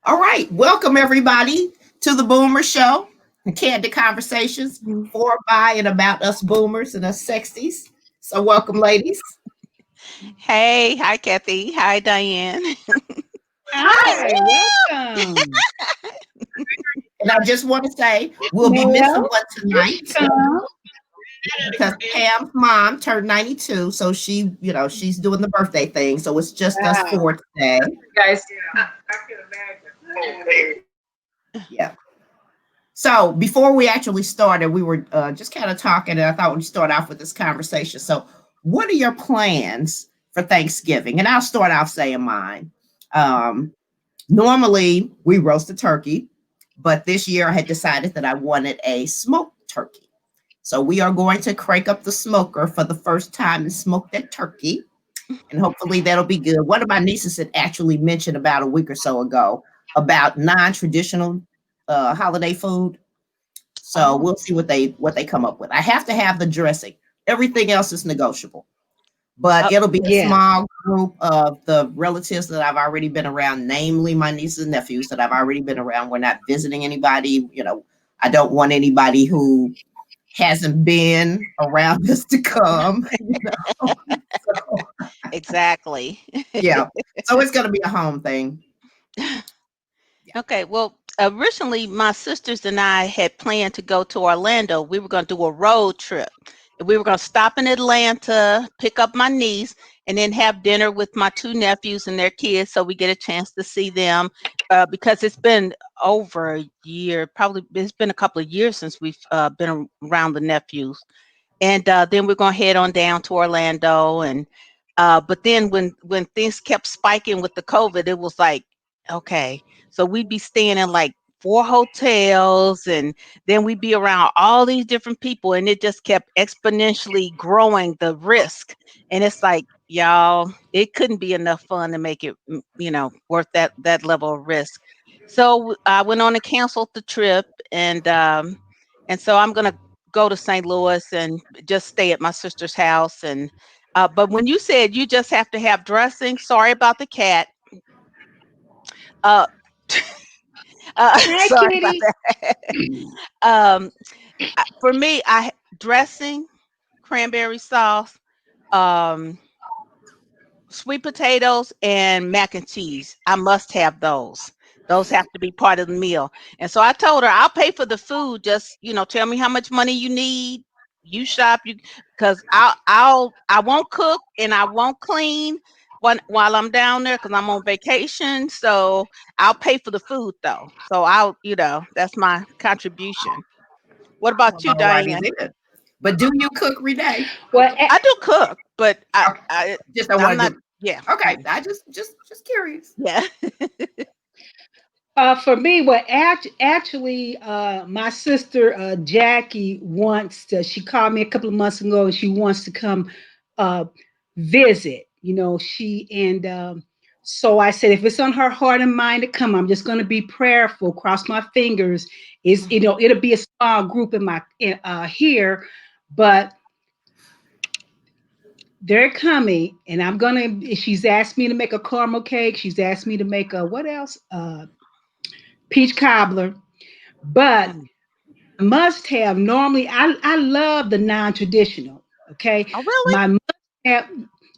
All right, welcome everybody to the Boomer Show, candid conversations for, by, and about us boomers and us sexties. So, welcome, ladies. Hey, hi Kathy. Hi Diane. Hi. Hi, welcome. And I just want to say we'll be missing Well, one tonight welcome. because Pam's mom turned 92, so she's doing the birthday thing. So it's just us Wow. four today. Guys, Yeah. So before we actually started, we were just kind of talking, and I thought we'd start off with this conversation. So, what are your plans for Thanksgiving? And I'll start off saying mine. Um, Normally, we roast a turkey, but this year I had decided that I wanted a smoked turkey. So we are going to crank up the smoker for the first time and smoke that turkey, and hopefully that'll be good. One of my nieces had actually mentioned about a week or so ago about non-traditional holiday food, so Oh, we'll see what they come up with. I have to have the dressing. Everything else is negotiable, but uh, it'll be a Yeah. small group of the relatives that I've already been around, namely my nieces and nephews that I've already been around. We're not visiting anybody. I don't want anybody who hasn't been around us to come. So, exactly. yeah. So it's going to be a home thing. Yeah. Okay, well, originally my sisters and I had planned to go to Orlando. We were going to do a road trip. And we were going to stop in Atlanta, pick up my niece, and then have dinner with my two nephews and their kids so we get a chance to see them because it's been over a year, probably it's been a couple of years since we've been around the nephews. And then we're going to head on down to Orlando. And but then when things kept spiking with the COVID, it was like, okay, so we'd be staying in like four hotels, and then we'd be around all these different people, and it just kept exponentially growing the risk. And it's like, y'all, it couldn't be enough fun to make it, worth that level of risk. So I went on and canceled the trip, and so I'm gonna go to St. Louis and just stay at my sister's house. And but when you said you just have to have dressing, sorry about the cat. Uh, Hi, sorry about Kitty. that. um, for me, I dressing, cranberry sauce, um, sweet potatoes, and mac and cheese. I must have those. Those have to be part of the meal. And so I told her I'll pay for the food. Just tell me how much money you need. You shop, you because I won't cook and I won't clean while I'm down there because I'm on vacation. So I'll pay for the food though. So that's my contribution. What about you, All righty Diane? then. But do you cook, Renee? Well, I do cook, but Okay. Just I I'm wanted not. to. Yeah. Okay, I just curious. Yeah. for me, actually, my sister Jackie wants to. She called me a couple of months ago, and she wants to come uh, visit. She and so I said, if it's on her heart and mind to come, I'm just going to be prayerful. Cross my fingers. Is it'll be a small group here, but they're coming, and I'm gonna. She's asked me to make a caramel cake. She's asked me to make a what else? Peach cobbler. But Mm. must have normally. I love the non-traditional. Okay, Oh, really? my must have.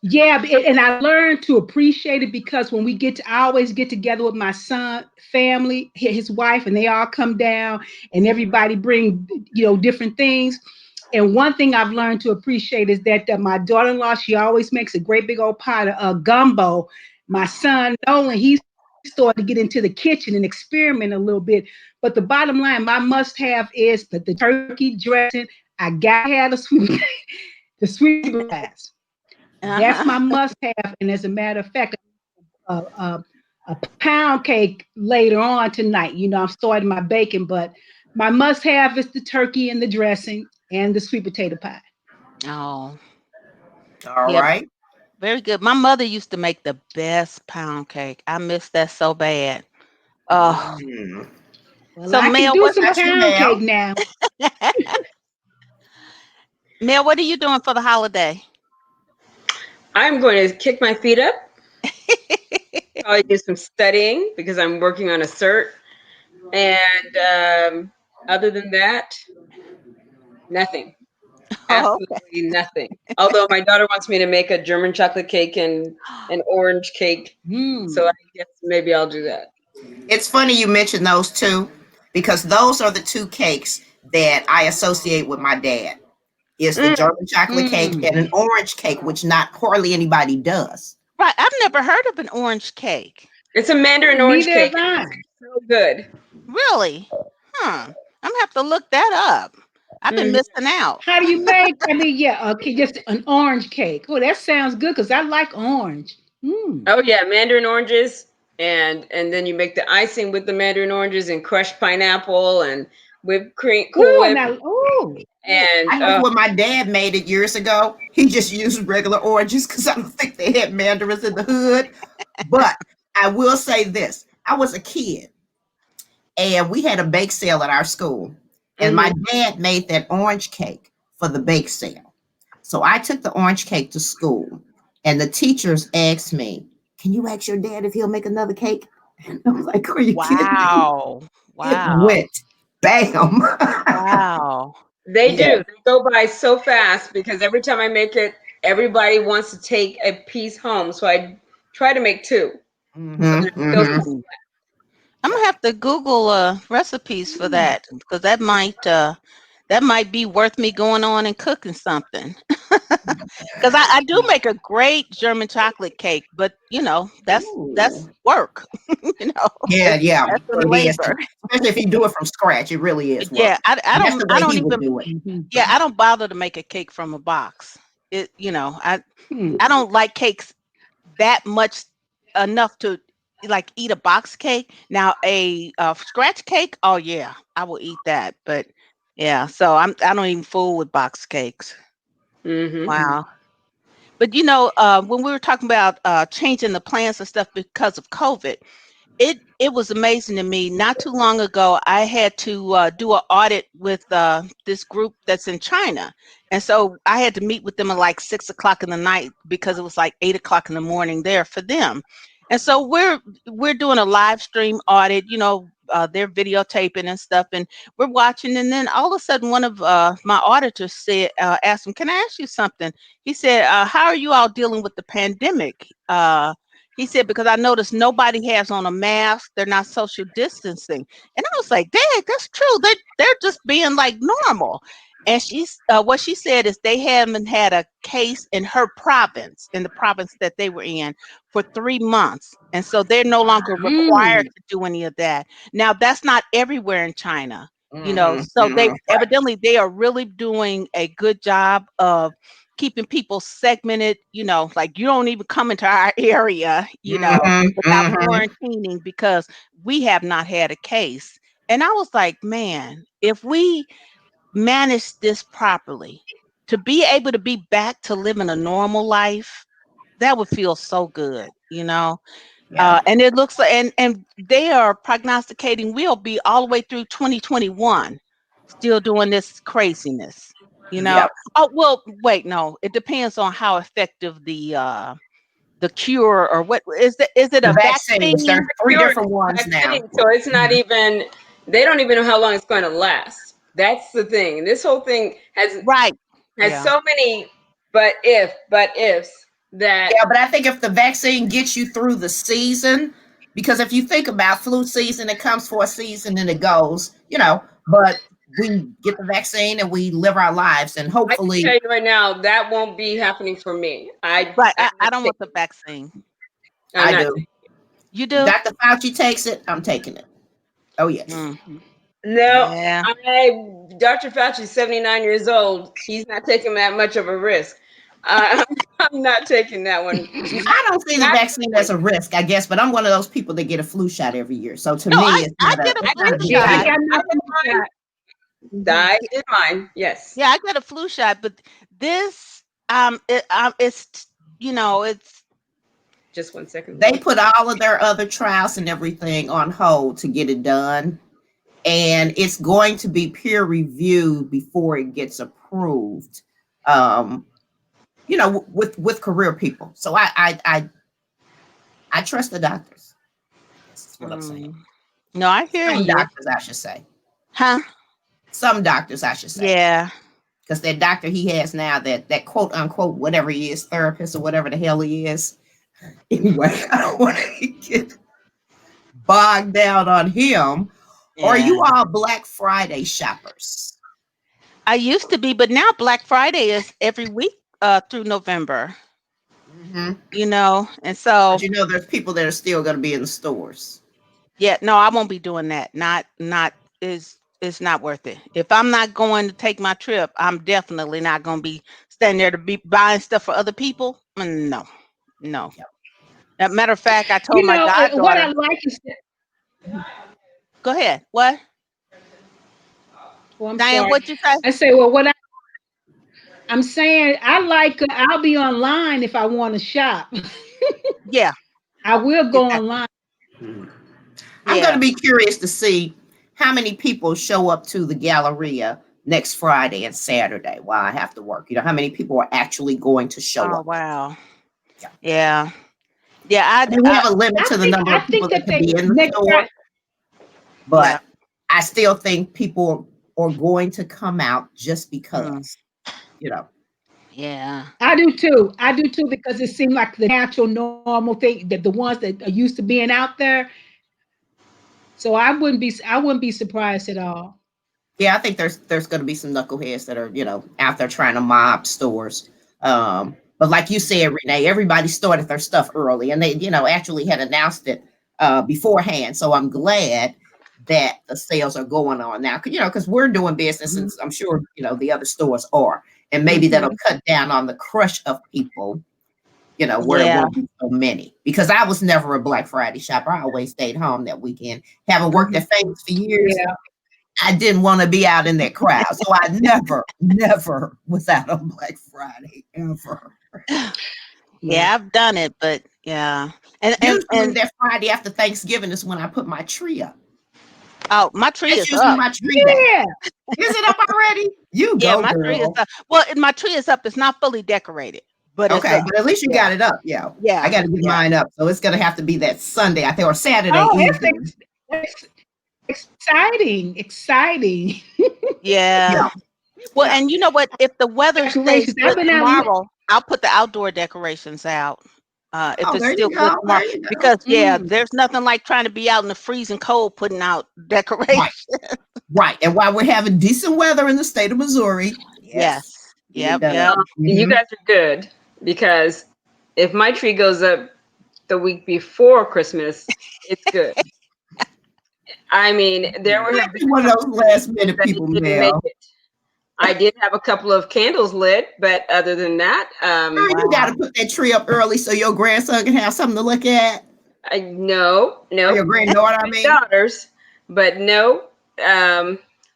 Yeah, and I learned to appreciate it because when I always get together with my son, family, his wife, and they all come down, and everybody bring different things. And one thing I've learned to appreciate is that my daughter-in-law, she always makes a great big old pot of gumbo. My son Nolan, he's starting to get into the kitchen and experiment a little bit. But the bottom line, my must-have is the turkey dressing. I gotta have the sweet grass. That's Uh-huh. my must-have. And as a matter of fact, a pound cake later on tonight. I'm starting my baking, but my must-have is the turkey and the dressing and the sweet potato pie. Oh, All yeah, right. very good. My mother used to make the best pound cake. I miss that so bad. Oh, Mm. Well, so I can Mel, do what some That's your pound mail. cake now. Mel, what are you doing for the holiday? I'm going to kick my feet up probably do some studying because I'm working on a cert. And other than that, nothing. Oh, Absolutely nothing. Although my daughter wants me to make a German chocolate cake and an orange cake. So I guess maybe I'll do that. It's funny you mentioned those two because those are the two cakes that I associate with my dad. Is the German chocolate cake and an orange cake, which not hardly anybody does. right. I've never heard of an orange cake. It's a Mandarin orange Neither cake. have I. It's so good. Really? Huh. I'm gonna have to look that up. I've been Mhm. missing out. How do you make? I mean, yeah, okay, just an orange cake. Oh, that sounds good because I like orange. Oh yeah, Mandarin oranges, and then you make the icing with the Mandarin oranges and crushed pineapple and whipped cream, Cool Ooh, Whip, now, ooh. and I know when my dad made it years ago, he just used regular oranges because I don't think they had mandarins in the hood. But I will say this: I was a kid, and we had a bake sale at our school, and my dad made that orange cake for the bake sale. So I took the orange cake to school, and the teachers asked me, "Can you ask your dad if he'll make another cake?" And I was like, "Are you kidding me?" Wow. It Wow. went bam. Wow. they Yeah. do. They go by so fast because every time I make it, everybody wants to take a piece home. So I try to make two. So there's still some. Mm. I'm gonna have to Google recipes for that because that might be worth me going on and cooking something. Because I do make a great German chocolate cake, but that's Ooh. work. Yeah, yeah, That's some it is. labor. Especially if you do it from scratch, it really is Yeah, work. I And that's don't the I way don't he would even do it. yeah, I don't bother to make a cake from a box. I don't like cakes that much enough to like eat a box cake. Now a scratch cake, oh yeah, I will eat that. But yeah, so I don't even fool with box cakes. Wow. But when we were talking about changing the plans and stuff because of COVID, it was amazing to me. Not too long ago, I had to do an audit with this group that's in China, and so I had to meet with them at like 6 o'clock in the night because it was like 8 o'clock in the morning there for them. And so we're doing a live stream audit. They're videotaping and stuff, and we're watching. And then all of a sudden, one of my auditors asked him, "Can I ask you something?" He said, "How are you all dealing with the pandemic?" He said, because I noticed nobody has on a mask. They're not social distancing. And I was like, dang, that's true. They're just being like normal. And what she said is they haven't had a case in her province, in the province that they were in, for 3 months. And so they're no longer required to do any of that. Now, that's not everywhere in China, so they Right. evidently they are really doing a good job of keeping people segmented, like you don't even come into our area, without quarantining because we have not had a case. And I was like, man, if we manage this properly, to be able to be back to living a normal life, that would feel so good. Yeah. And it looks like, and they are prognosticating we'll be all the way through 2021 still doing this craziness, you know. Yep. Oh, well, wait, no, it depends on how effective the cure or what is it The a vaccines, vaccine? there's three Cure different ones now. vaccine, so it's not even. They don't even know how long it's going to last. That's the thing. This whole thing Right. has Yeah. so many but ifs that Yeah, but I think if the vaccine gets you through the season, because if you think about flu season, it comes for a season and it goes, but we get the vaccine and we live our lives and I can hopefully tell you right now that won't be happening for me. Right. I'm I not don't want the taking. vaccine. I'm I not. do. You do? Dr. Fauci takes it, I'm taking it. Oh yes. Mm, No, yeah. Dr. Fauci's 79 years old. He's not taking that much of a risk. Uh, I'm not taking that one. I don't see the Not vaccine as a risk, I guess, but I'm one of those people that get a flu shot every year. So to No, me, I get a it's flu not a big Yeah, I shot. deal. got I my did mine. I did mine. Yes. Yeah, I get a flu shot, but this it's it's Just 1 second. They put all of their other trials and everything on hold to get it done. And it's going to be peer reviewed before it gets approved. Um, with career people. So I trust the doctors. That's what I'm saying. No, I hear Some you. doctors, I should say. Huh? Some doctors, I should say. Yeah. Because that doctor he has now, that quote unquote, whatever he is, therapist or whatever the hell he is. Anyway, I don't want to get bogged down on him. Or are you all Black Friday shoppers? I used to be, but now Black Friday is every week through November. Mm-hmm. You know, and so But you know, there's people that are still going to be in the stores. yeah, no, I won't be doing that. Not is it's not worth it. If I'm not going to take my trip, I'm definitely not going to be standing there to be buying stuff for other people. No, no. Yep. As a matter of fact, I told You my know, what I goddaughter. like is Go ahead. What? oh, I'm Diane, sorry. what you say? I say, well, I'm saying, I like, I'll be online if I want to shop. Yeah. I will go Exactly. online. I'm going Yeah. to be curious to see how many people show up to the Galleria next Friday and Saturday while I have to work. You know, how many people are actually going to show Oh up? wow. Yeah. Yeah. Yeah. I mean, we have a limit to the number I of people think that that can they be in the next store, Friday. Yeah. but I still think people are going to come out just because, you know. Yeah. I do too. I do too, because it seemed like the natural, normal thing, that the ones that are used to being out there. So I wouldn't be surprised at all. Yeah, I think there's going to be some knuckleheads that are, you know, out there trying to mob stores. But like you said, Renee, everybody started their stuff early, and they, you know, actually had announced it beforehand. So I'm glad that the sales are going on now. You know, because we're doing business, and I'm sure you know the other stores are, and maybe that'll cut down on the crush of people. You know, where it Yeah. won't be so many. Because I was never a Black Friday shopper. I always stayed home that weekend. Haven't worked at Famous for years. Yeah. I didn't want to be out in that crowd. So I never was out on Black Friday, ever. Yeah, I've done it, but yeah. And Usually that Friday after Thanksgiving is when I put my tree up. oh, my tree That's is usually up. my tree day. Yeah. Is it up already? You Yeah, go, my tree is girl. up. Well, my tree is up. It's not fully decorated, but it's Okay, up. but at least you Yeah. got it up. Yeah. Yeah. I got to get Yeah. mine up. So it's going to have to be that Sunday, I think, or Saturday Oh, evening. that's exciting. Exciting. Yeah. Yeah. Well, Yeah. and you know what? If the weather stays Decorations. I've good been out. tomorrow, I'll put the outdoor decorations out. If Oh, it's there you still good go. tomorrow, There you go. because yeah, there's nothing like trying to be out in the freezing cold putting out decorations. Right. Right. And while we're having decent weather in the state of Missouri, Yes. get it Yep. done. Yep. You guys are good, because if my tree goes up the week before Christmas, it's good. I mean, there were Might be one of those last minute that people, it didn't make Mel. it. I did have a couple of candles lit, but other than that, Girl, you got to put that tree up early so your grandson can have something to look at. no, Or your granddaughter, I mean. daughters, but no,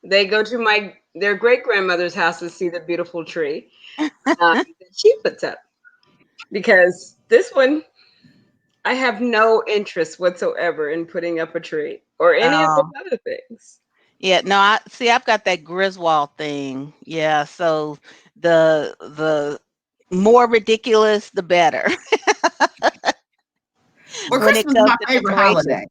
they go to their great grandmother's house to see the beautiful tree that she puts up. Because this one, I have no interest whatsoever in putting up a tree or any of those Oh. other things. Yeah. No. I've got that Griswold thing. Yeah. So the more ridiculous, the better. Well, When it Christmas is comes my to favorite decoration. holiday.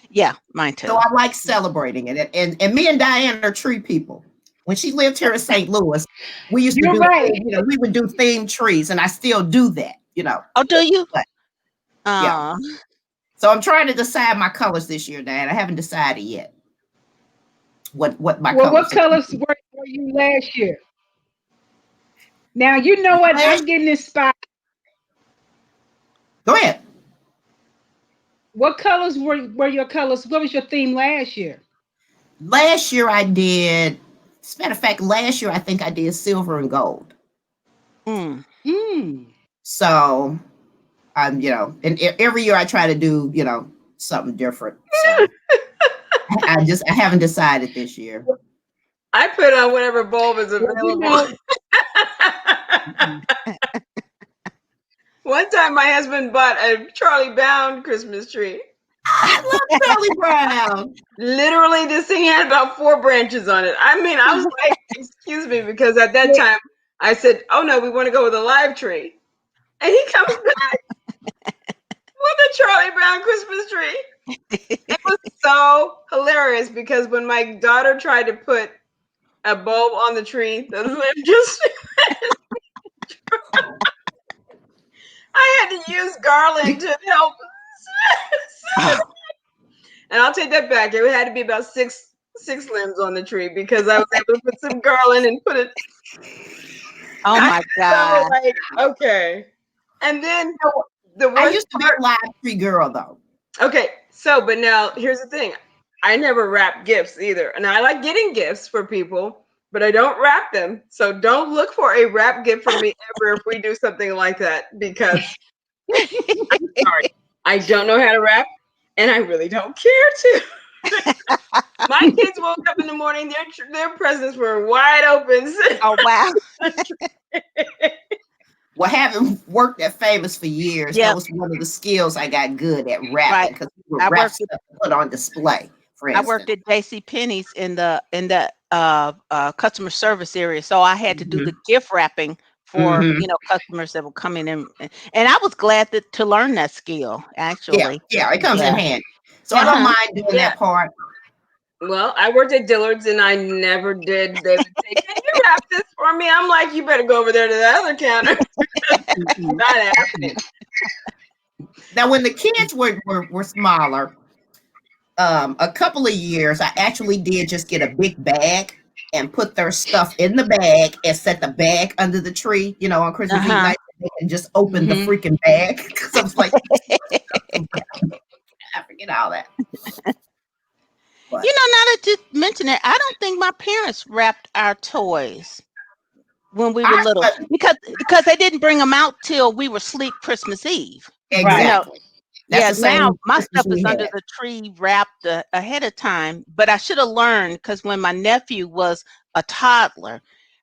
Yeah, mine too. So I like celebrating it. And me and Diane are tree people. When she lived here in St. Louis, we used to You're do, right. you know, we would do themed trees, and I still do that, you know. Oh, do you? But, yeah. So I'm trying to decide my colors this year, Diane. I haven't decided yet what my Well, colors what colors were you last year? Now you know what, I'm getting inspired. Go ahead. What colors were your colors? What was your theme last year? Last year I did, as a matter of fact, last year I think I did silver and gold. So I'm, you know, and every year I try to do, you know, something different. So I haven't decided this year. I put on whatever bulb is Well, available. One time my husband bought a Charlie Brown Christmas tree. I love Charlie Brown. Literally, this thing had about 4 branches on it. I mean, I was like, excuse me, because at that time I said, oh no, we want to go with a live tree. And he comes back with a Charlie Brown Christmas tree. It was so hilarious because when my daughter tried to put a bulb on the tree, the limb just I had to use garland to help. And I'll take that back. It had to be about six limbs on the tree because I was able to put some garland and put it. Oh my So God. like, okay. And then the I worst used to be part. a live tree girl though. Okay, so but now here's the thing. I never wrap gifts either. And I like getting gifts for people, but I don't wrap them. So don't look for a wrap gift from me ever if we do something like that because I'm sorry. I don't know how to rap and I really don't care to. My kids woke up in the morning, their presents were wide open. Oh wow. Well, having worked at Famous for years, that Yep. was one of the skills I got good at Right. rapping because we would I rap worked stuff to put on display, for I worked instance. at J.C. Penney's in the customer service area, so I had to do the gift wrapping for Mhm. customers that would come in, and I was glad to learn that skill Yeah, actually. yeah, it comes in Yeah. handy. So I don't Uh-huh. mind doing Yeah. that part. Well, I worked at Dillard's and I never did. They would say, "Can you wrap this for me?" I'm like, "You better go over there to the other counter." Not happening. Now, when the kids were smaller, a couple of years, I actually did just get a big bag and put their stuff in the bag and set the bag under the tree, on Christmas Eve Uh-huh. night, and just open the Mhm. freaking bag because I was like, I forget all that. But Now that you mention it, I don't think my parents wrapped our toys when we were I, little because they didn't bring them out till we were asleep Christmas Eve. Right. exactly. That's Yeah, the now same my Christmas stuff is we under had. the tree wrapped ahead of time, but I should have learned because when my nephew was a toddler,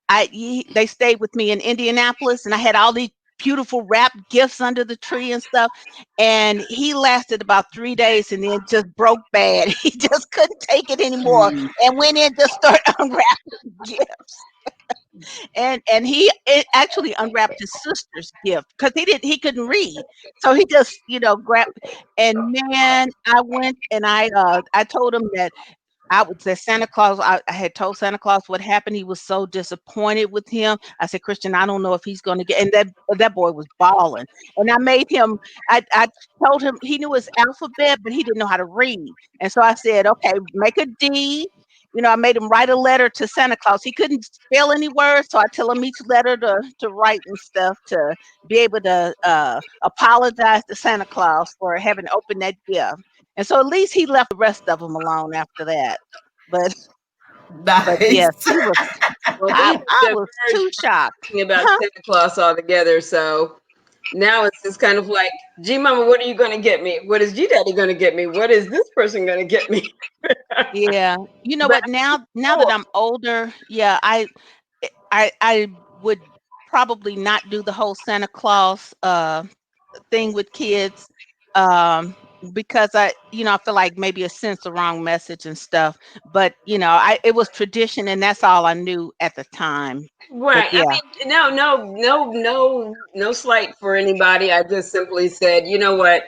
they stayed with me in Indianapolis, and I had all these beautiful wrapped gifts under the tree and stuff, and he lasted about 3 days and then just broke bad. He just couldn't take it anymore Mm. and went in to start unwrapping gifts. And actually unwrapped his sister's gift because he couldn't read, so he just grabbed. And man, I went and I told him that I would say Santa Claus. I had told Santa Claus what happened. He was so disappointed with him. I said, Christian, I don't know if he's going to get. And that boy was bawling. And I made him. I told him he knew his alphabet, but he didn't know how to read. And so I said, okay, make a D. I made him write a letter to Santa Claus. He couldn't spell any words, so I tell him each letter to write and stuff to be able to apologize to Santa Claus for having opened that gift. And so at least he left the rest of them alone after that. But yes, Nice. he was. Well, we I have was too diverged shocked. talking about Huh? Santa Claus altogether. So now it's just kind of like, G Mama, what are you going to get me? What is G Daddy going to get me? What is this person going to get me? Yeah. You know But what? Now that cool. I'm older, yeah, I would probably not do the whole Santa Claus thing with kids, um because I feel like maybe it sends the wrong message and stuff, but it was tradition and that's all I knew at the time. But Right. I yeah. mean, no slight for anybody. I just simply said, you know what?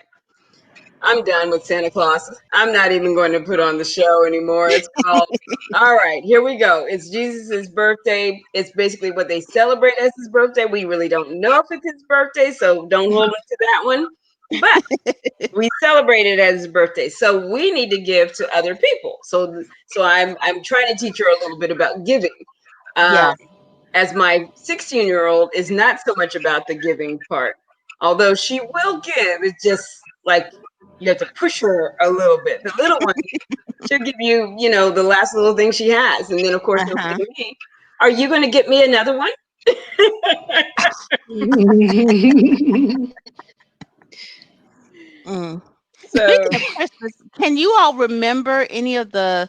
I'm done with Santa Claus. I'm not even going to put on the show anymore. It's called, all right, here we go. It's Jesus's birthday. It's basically what they celebrate as his birthday. We really don't know if it's his birthday, so don't hold us to that one. But we celebrate it as his birthday, so we need to give to other people. So I'm trying to teach her a little bit about giving. Um, Yeah. as my 16-year-old is not so much about the giving part, although she will give. It's just like you have to push her a little bit. The little one, she'll give you, the last little thing she has, and then of course she'll say Uh-huh. to me, "Are you going to get me another one?" Mm. So Speaking of Christmas, can you all remember any of the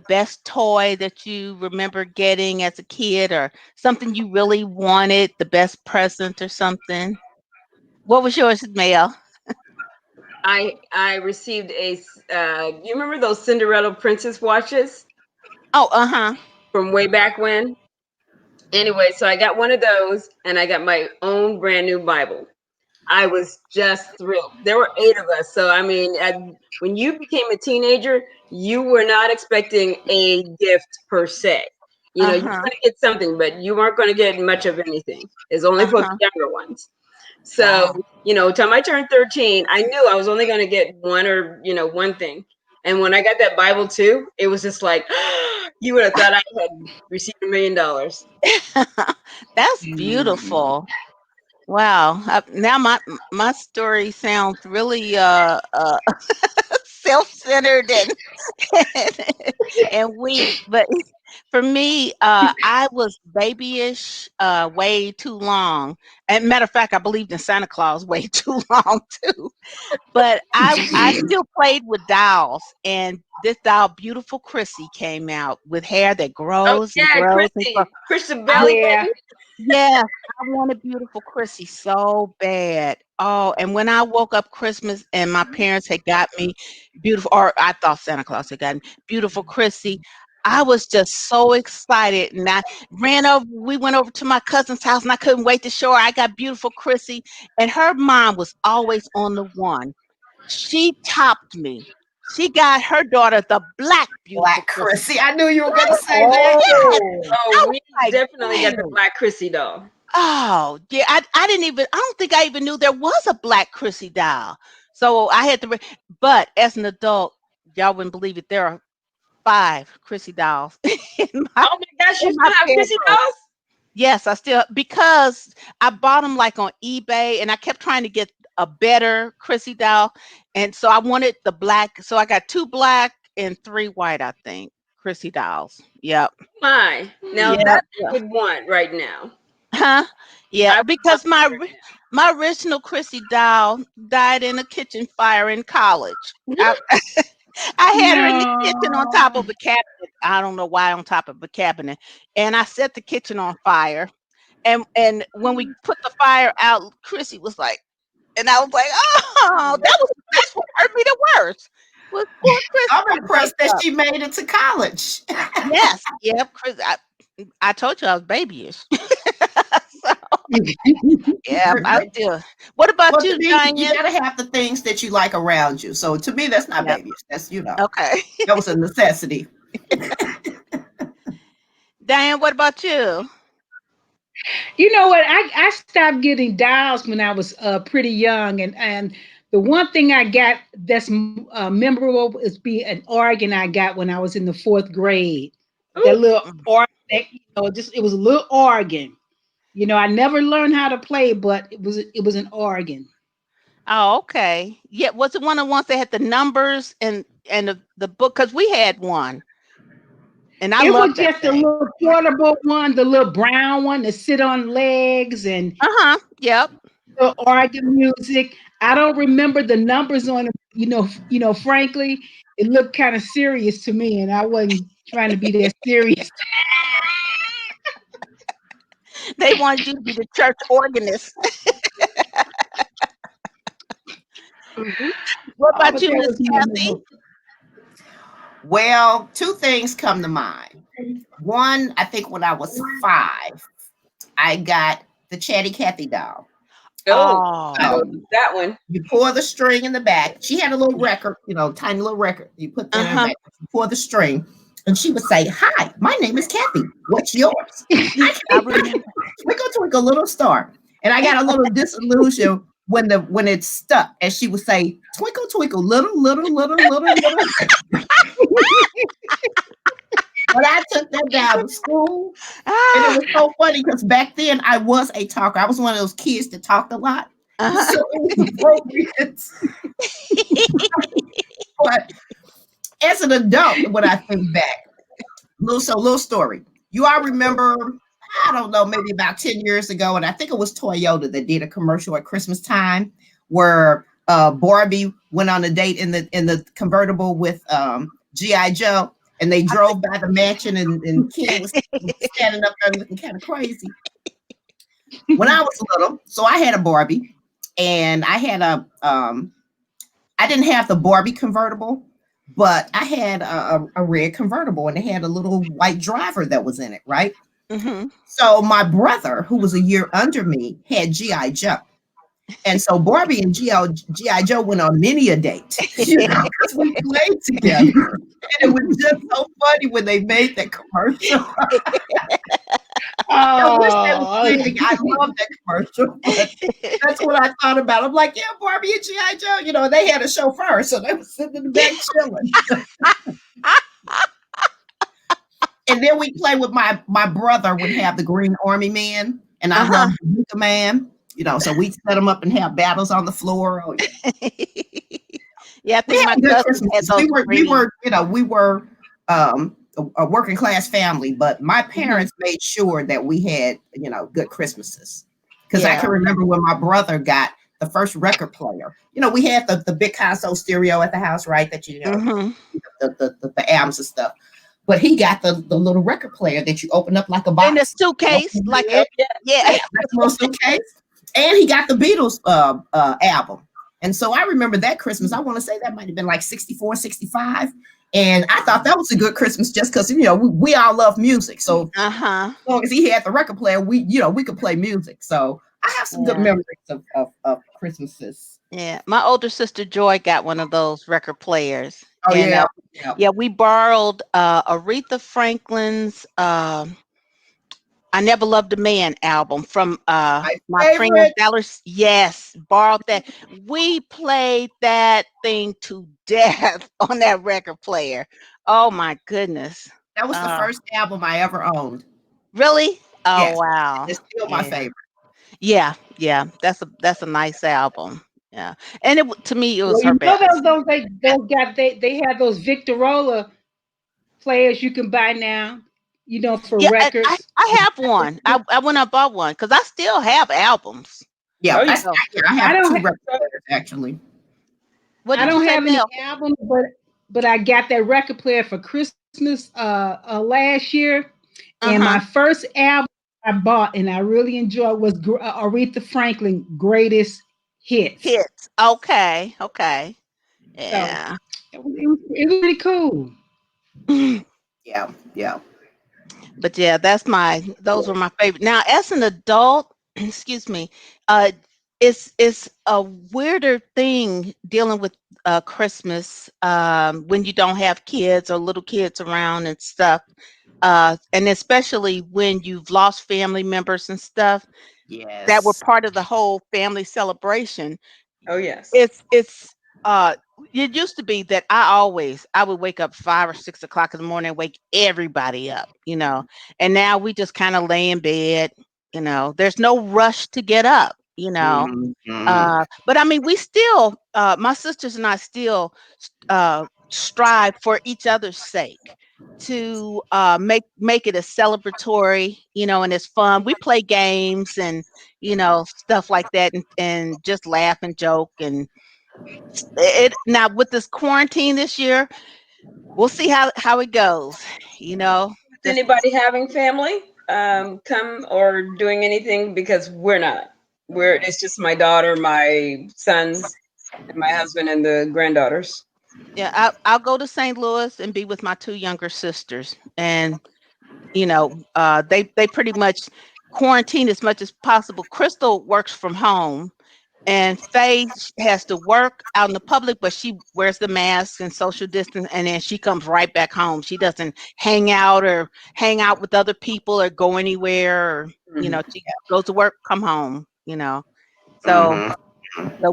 best toy that you remember getting as a kid, or something you really wanted, the best present or something? What was yours, Mel? I received you remember those Cinderella princess watches Oh, uh-huh. from way back when? Anyway, so I got one of those and I got my own brand new Bible. I was just thrilled. There were 8 of us. So, I mean, when you became a teenager, you were not expecting a gift per se. You know, you were Uh-huh. going to get something, but you weren't going to get much of anything. It's only for the Uh-huh. younger ones. So, Wow. time I turned 13, I knew I was only going to get one thing. And when I got that Bible too, it was just like, you would have thought I had received $1 million. That's Mm. beautiful. Wow. Now my story sounds really self-centered and weak, but for me, I was babyish way too long. And matter of fact, I believed in Santa Claus way too long too. But I still played with dolls, and this doll, Beautiful Chrissy, came out with hair that Oh, grows and yeah, grows and grows. Christian I Belly Yeah. Button. Yes, I wanted Beautiful Chrissy so bad. Oh, and when I woke up Christmas and my parents had got me beautiful, or I thought Santa Claus had gotten Beautiful Chrissy, I was just so excited. And I we went over to my cousin's house and I couldn't wait to show her I got Beautiful Chrissy. And her mom was always on the one. She topped me. She got her daughter the black Beautiful Black Chrissy. Chrissy. I knew you were going to say that. Yes, Oh. I Oh, was we like, definitely got the dang. Black Chrissy doll. Oh, yeah, I didn't even I don't think I even knew there was a black Chrissy doll. So I had to but as an adult, y'all wouldn't believe it, there are 5 Chrissy dolls in my Oh my gosh, you in my still have Chrissy bedroom. dolls? Yes, I still because I bought them like on eBay and I kept trying to get a better Chrissy doll. And so I wanted the black. So I got 2 black and 3 white, I think, Chrissy dolls. Yep. My. Now Yep. that I would want right now. Huh? Yeah, I would love because that right my original Chrissy doll died in a kitchen fire in college. now. I had her in the kitchen on top No. of a cabinet. I don't know why on top of a cabinet. And I set the kitchen on fire. And when we put the fire out, Chrissy was like, and I was like, oh, that's what hurt me the worst. Was poor Chrissy I'm got impressed baked that up. she made it to college. Yes, yep, Chris. I told you I was babyish. So, yep, I But- still. What about well, to you, me, you Diane? got to have the things that you like around you. So to me, that's not Yep. babyish. That's, Okay. that was a necessity. Diane, what about you? You know what? I stopped getting dolls when I was pretty young, and the one thing I got that's memorable is be an organ I got when I was in the 4th grade. That Ooh, little Mm. organ, just it was a little organ. I never learned how to play, but it was an organ. Oh, okay. Yeah, was it one of the ones that had the numbers and the book? Because we had one, and I It was loved that just a thing. little portable one, the little brown one that sit on legs and Uh-huh. Yep. the organ music. I don't remember the numbers on it. Frankly, it looked kind of serious to me, and I wasn't trying to be that serious. They wanted you to be the church organist. mhm. What Oh, about but you, that Miss was Kathy? memorable. Well, 2 things come to mind. One, I think when I was 5, I got the Chatty Cathy doll. Oh, I Oh. So know that one. you pour the string in the back. She had a little record, tiny little record. You put that in the Uh-huh. back. You pour the string, and she would say, "Hi, my name is Kathy. What's yours?" I I can't remember. twinkle twinkle little star. And I got a little disillusion when it stuck, and she would say, "Twinkle twinkle little little little little little." But I took that down to school, and it Ah. was so funny because back then I was a talker. I was one of those kids that talked a lot, Uh-huh. so it was appropriate. But as an adult, when I think back, little story. You all remember? I don't know, maybe about 10 years ago, and I think it was Toyota that did a commercial at Christmas time where Barbie went on a date in the convertible with GI Joe, and they drove by the mansion, and Ken was standing up there looking kind of crazy. When I was little, so I had a Barbie, and I didn't have the Barbie convertible, but I had a red convertible, and it had a little white driver that was in it, right? Mhm. So my brother, who was a year under me, had GI Joe. And so Barbie and G.I. Joe went on many a date, because we played together. And it was just so funny when they made that commercial. I wish they was Oh, playing. I love that commercial, but that's what I thought about. I'm like, yeah, Barbie and G.I. Joe, they had a show first, so they were sitting in the back chilling. And then we play with my brother would have the Green Army Man, and I Uh-huh. love the Luca Man. So we set them up and have battles on the floor. Oh, yeah. Yeah, I We think my had good cousins had Christmases. those We were a working class family, but my Mhm. parents made sure that we had, good Christmases. Because I Yeah. can remember when my brother got the first record player. We had the big console stereo at the house, right? That Hmm. the albums and stuff. But he got the little record player that you open up like a In a box. suitcase, like Oh a yeah. yeah. Yeah, that's a little suitcase. And he got the Beatles album. And so I remember that Christmas, I want to say that might have been like 64, 65. And I thought that was a good Christmas just because, we all love music. So Uh-huh. as long as he had the record player, we could play music. So I have some good Yeah. memories of Christmases. Yeah. My older sister Joy got one of those record players. Oh, And yeah. Yeah. yeah, we borrowed Aretha Franklin's I Never Loved a Man album from My my friend favorite. Dallas. Yes, borrowed that. We played that thing to death on that record player. Oh my goodness. That was the Uh, first album I ever owned. really? Oh Yes. wow. It's still my Yeah. favorite. Yeah, yeah. That's a nice album. Yeah. And to me it well, was her best. they have those Victorola players you can buy now, for Yeah, I, records. I have one. I went and bought one because I still have albums. Yeah, Oh yeah. So I I have don't two ha- record players actually. what I did you don't say, have any Mel? albums, but I got that record player for Christmas last year, and Uh-huh. my first album I bought and I really enjoyed was Aretha Franklin Greatest Hits. Hits. Okay. Okay. So Yeah. it was pretty cool. Yeah, yeah. But yeah, those were my favorite. Now, as an adult, excuse me, uh, it's a weirder thing dealing with Christmas when you don't have kids or little kids around and stuff. And especially when you've lost family members and stuff that were Yes. part of the whole family celebration. Oh yes. It's uh it used to be that I would wake up 5 or 6 o'clock in the morning and wake everybody up. And now we just kind of lay in bed. There's no rush to get up. Mhm, mhm. But I mean we still my sisters and I still strive for each other's sake to make it a celebratory, and it's fun. We play games and stuff like that and just laugh and joke and it now with this quarantine this year, we'll see how it goes. You know, Is just anybody having family come or doing anything? Because we're not. It's just my daughter, my sons, and my husband and the granddaughters. yeah, I'll go to St. Louis and be with my two younger sisters, and they pretty much quarantine as much as possible. Crystal works from home, and Faye has to work out in the public, but she wears the mask and social distance, and then she comes right back home. She doesn't hang out with other people or go anywhere. Or, Mhm. she goes to work, come home. So Mhm. so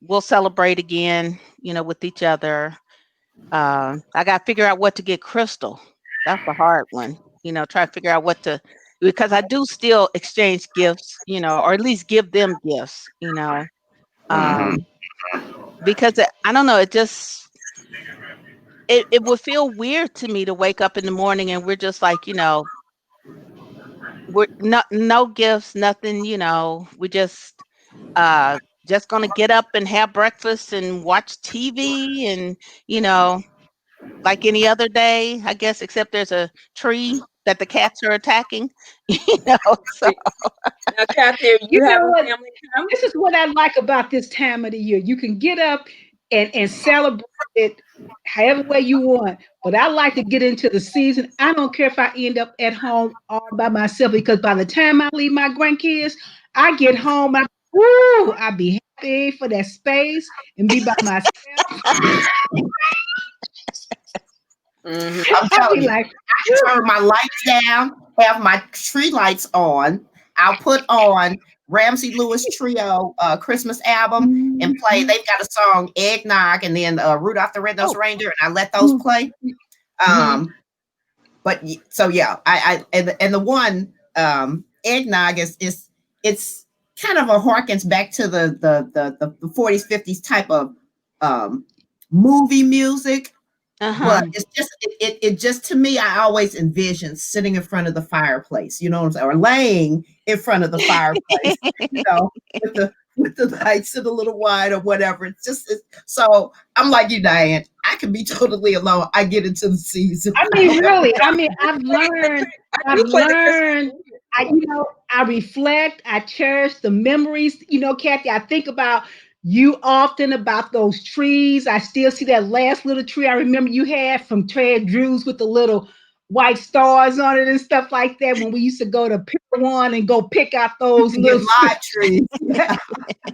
we'll celebrate again, with each other. I got to figure out what to get Crystal. That's a hard one. Try to figure out what to because I do still exchange gifts, or at least give them gifts. Mhm. Um, because I don't know, it would feel weird to me to wake up in the morning and we're just like, we're no gifts, nothing. We just gonna get up and have breakfast and watch TV and you know like any other day, I guess, except there's a tree that the cats are attacking. So Now, Kathy, are You you know having what? family come? This is what I like about this time of the year. You can get up and celebrate it however way you want. But I like to get into the season. I don't care if I end up at home all by myself because by the time I leave my grandkids, I get home. Ooh, I'd be happy for that space and be by myself. I'm I'd be telling you, like, I can turn my lights down, have my tree lights on. I'll put on Ramsey Lewis Trio Christmas album and play. They've got a song Eggnog and then Rudolph the Red-Nosed Oh. Reindeer, and I let those play. But so yeah, I and the one Eggnog is it's kind of a harkens back to the 40s 50s type of movie music. But it's just it just to me, I always envision sitting in front of the fireplace, you know what I'm saying, or laying in front of the fireplace, you know, with the lights and a little wine or whatever. So I'm like you, Diane. I can be totally alone. I get into the season. I mean, really, I mean, I've I do play the Christmas learned, music. I reflect, I cherish the memories. Kathy, I think about you often about those trees. I still see that last little tree I remember you had from Trey Drew's with the little white stars on it and stuff like that when we used to go to Pier One and go pick out those You get little live trees. Yeah.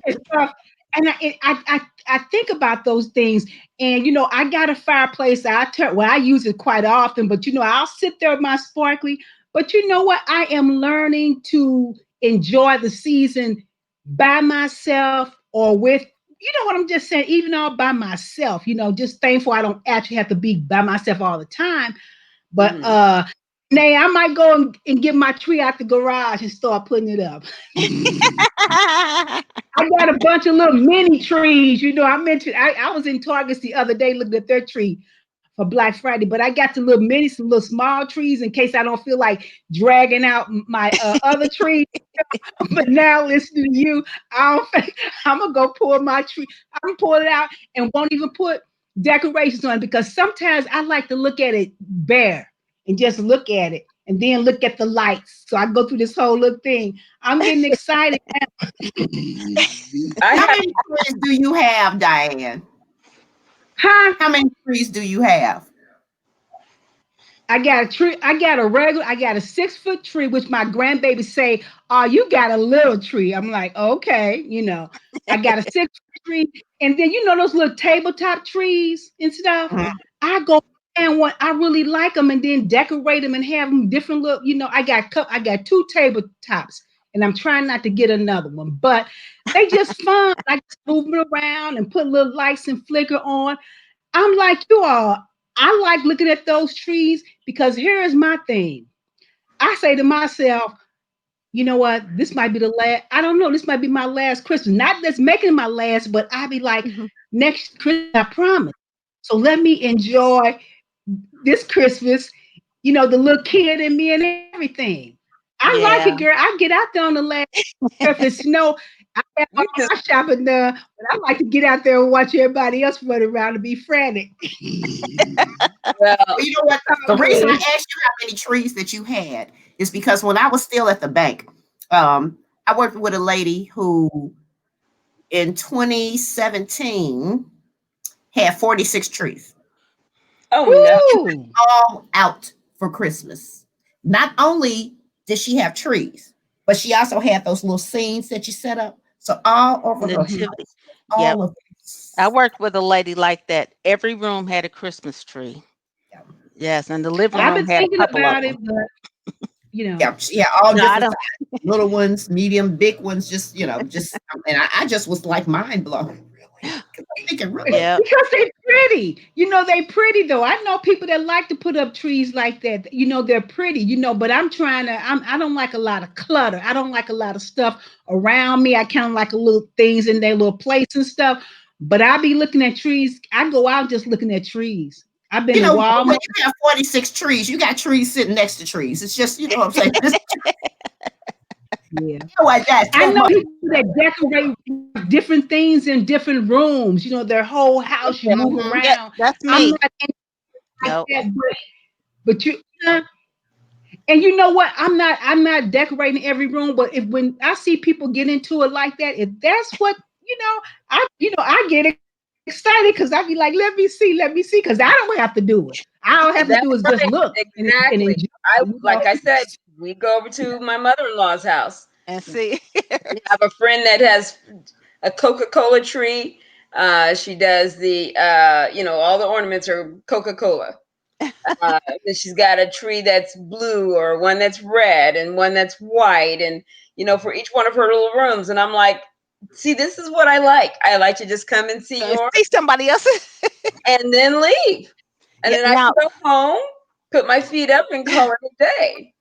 and stuff. And I think about those things, and I got a fireplace. I use it quite often, but I'll sit there with my sparkly. But you know what? I am learning to enjoy the season by myself or with. You know what I'm just saying? Even all by myself. Just thankful I don't actually have to be by myself all the time. But Nay, I might go and get my tree out the garage and start putting it up. I got a bunch of little mini trees. I mentioned I was in Targets the other day looking at their tree for Black Friday, but I got some little small trees in case I don't feel like dragging out my other tree. But now listening to you, I don't think I'm gonna go pull my tree. I'm gonna pull it out and won't even put decorations on it because sometimes I like to look at it bare and just look at it and then look at the lights. So I go through this whole little thing. I'm getting excited. How many trees do you have, Diane? Huh? How many trees do you have? I got a tree. I got a 6-foot tree, which my grandbaby say, "Oh, you got a little tree." I'm like, okay, I got a 6-foot tree, and then those little tabletop trees and stuff. Mhm. I go and what I really like them, and then decorate them and have them different look. I got 2 tabletops, and I'm trying not to get another one, but they just fun. I just move them around and put little lights and flicker on. I'm like you all. I like looking at those trees because here is my thing. I say to myself, you know what? This might be the last. I don't know. This might be my last Christmas. Not that's making my last, but I be like, next Christmas, I promise. So let me enjoy this Christmas. The little kid in me and everything. I like Yeah. it, girl. I get out there on the last. If it's snow, I have You just my shopping done, but I like to get out there and watch everybody else run around and be frantic. well, Well, you know what? The reason I asked you how many trees that you had is because when I was still at the bank, I worked with a lady who in 2017 had 46 trees, oh no. Woo! all out for Christmas. Not only did she have trees, but she also had those little scenes that you set up. So all over her house, Nativity. Yep. all of I worked with a lady like that. Every room had a Christmas tree. yeah, Yes, and the living I've room been had a thinking couple of about it, them. but yeah, all No, I different don't. sizes, little ones, medium, big ones, just and I just was like mind blown, really. Because I'm thinking, really? Yep. because they pretty. They pretty though. I know people that like to put up trees like that. They're pretty. But I'm trying to. I don't like a lot of clutter. I don't like a lot of stuff around me. I kind of like a little things in their little place and stuff. But I be looking at trees. I go out just looking at trees. I've been to When Walmart. you have 46 trees, you got trees sitting next to trees. It's just, you know what I'm saying? Yeah. Like that I so know much. people that decorate different things in different rooms. Their whole house you move Mhm. Yep. around. That's I'm me. not like Nope. that, but and you know what? I'm not decorating every room, but if when I see people get into it like that, if that's what I get excited because I be like, let me see, because I don't have to do it. All I have to That's do is just right. look and Exactly. enjoy. Like I said, we go over to my mother-in-law's house. And see, I have a friend that has a Coca-Cola tree. She does the all the ornaments are Coca-Cola. Then she's got a tree that's blue or one that's red and one that's white, and for each one of her little rooms. And I'm like, see, this is what I like. I like to just come and see yours see somebody else. and then leave. And Yeah. then I Now, can go home, put my feet up, and call it a day.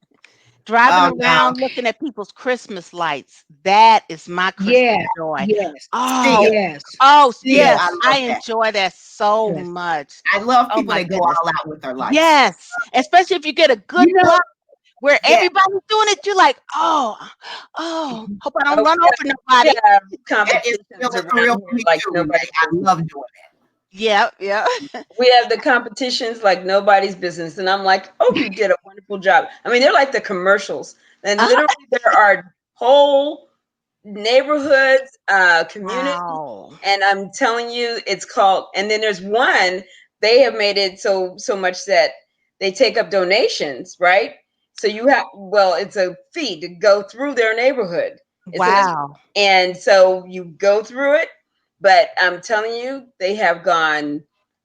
driving Now, around looking at people's Christmas lights, that is my Christmas Yes, joy. yes, Oh, still, yes, oh, still, I yes, yes, I love that. enjoy that so yes. much. I love Oh people my that go goodness. all out with their lights. Yes, especially if you get a good You know, block where Yeah, everybody's doing it, you're like, hope I don't Oh, run we over we nobody. have that is competitions still a thrill around for here me like too, Renee. nobody's I business. love doing Yeah, yeah. We have the competitions like nobody's business, and I'm like, oh, you did a wonderful job. I mean, they're like the commercials, and Uh-huh. literally there are whole neighborhoods, communities, Wow. and I'm telling you, it's called. And then there's one, they have made it so much that they take up donations, right? So you have, well, it's a fee to go through their neighborhood. It's an, Wow. and so you go through it, but I'm telling you, they have gone.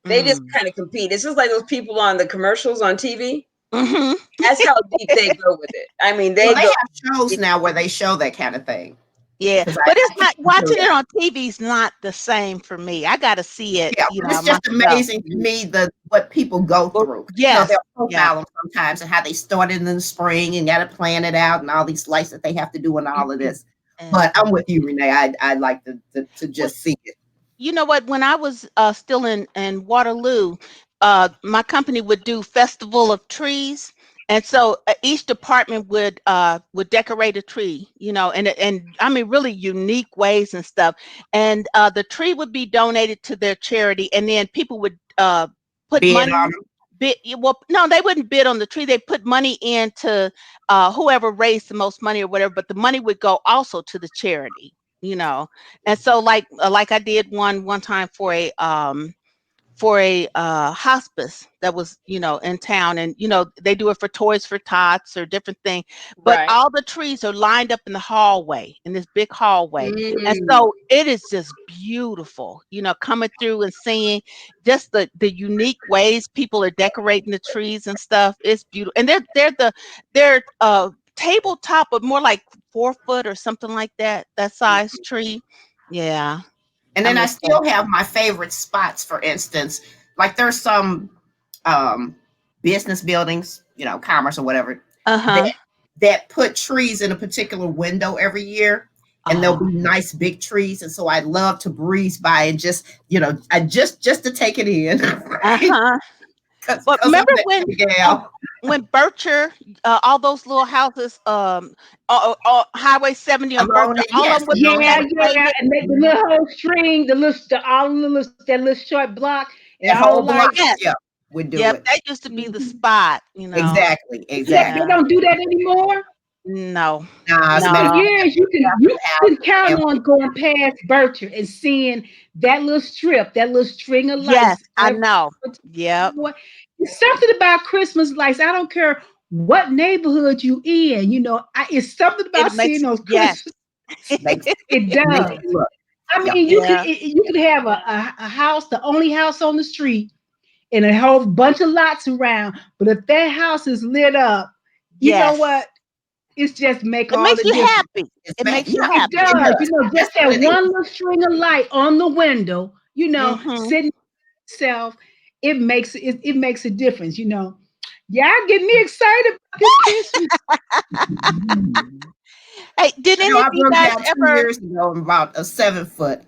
They just Mm. kind of compete. It's just like those people on the commercials on TV. Hmm. That's how deep they go with it. I mean, Well, they they go. have shows now where they show that kind of thing Yeah, because but it's I not can't do watching it that. on TV is not the same for me. I got to see it, Yeah, but it's just myself. amazing to me the what people go Well, through. yes. They'll Yeah. profile them sometimes and how they started in the spring and got to plan it out and all these lights that they have to do and all of this. But And I'm with you, Renee. I like to well, just see it. you know what? When I was still in Waterloo, my company would do Festival of Trees, and so each department would decorate a tree, and I mean really unique ways and stuff. And the tree would be donated to their charity, and then people would put Bid on money. them. Well, no, they wouldn't bid on the tree. They put money into whoever raised the most money or whatever, but the money would go also to the charity. You know, and so like I did one time for a hospice that was in town, and they do it for Toys for Tots or different thing, but Right. all the trees are lined up in the hallway, in this big hallway, and Mm. so it is just beautiful, coming through and seeing just the unique ways people are decorating the trees and stuff. It's beautiful, and they're tabletop, but more like 4 foot or something like that size tree. Yeah, And I then I miss that. still have my favorite spots, for instance, like there's some um, business buildings, commerce or whatever, Uh-huh. that put trees in a particular window every year. And there'll Oh. be nice big trees. And so I love to breeze by and just, I just to take it in. Uh-huh. Cause But I'm remember that when kind of on gal. when Berkshire, all those little houses, Highway 70 on Alone, Berkshire, all of yes, them would and be all Yeah, that, yeah, decorated. and the little whole string, all the little that little short block, and that all the whole block, lights. Yes. yeah, would do Yep, it. that used to be the Mhm. spot. Exactly, Yeah, they exactly. Yeah. don't do that anymore. No. Now, as It's a matter been of No. fact, years. half You the house can count and on going past Berkshire and seeing that little strip, that little string of Yes, lights I every. know. Yep. It's something about Christmas lights. I don't care what neighborhood you in. It's something It about seeing makes those yes. Christmas. makes It makes does. it look. I Yep. mean, Yeah. you could have a house, the only house on the street, and a whole bunch of lots around. But if that house is lit up, you know Yes. what? It's just make It all makes the you difference. happy. It's It bad. makes you Yeah, It happy. it does. does. Just That's what that it one is. little string of light on the window, Mhm. sitting itself, it makes a difference. Y'all get me excited about this Christmas. Hey, did I know any of I you broke guys down two ever years ago about a 7 foot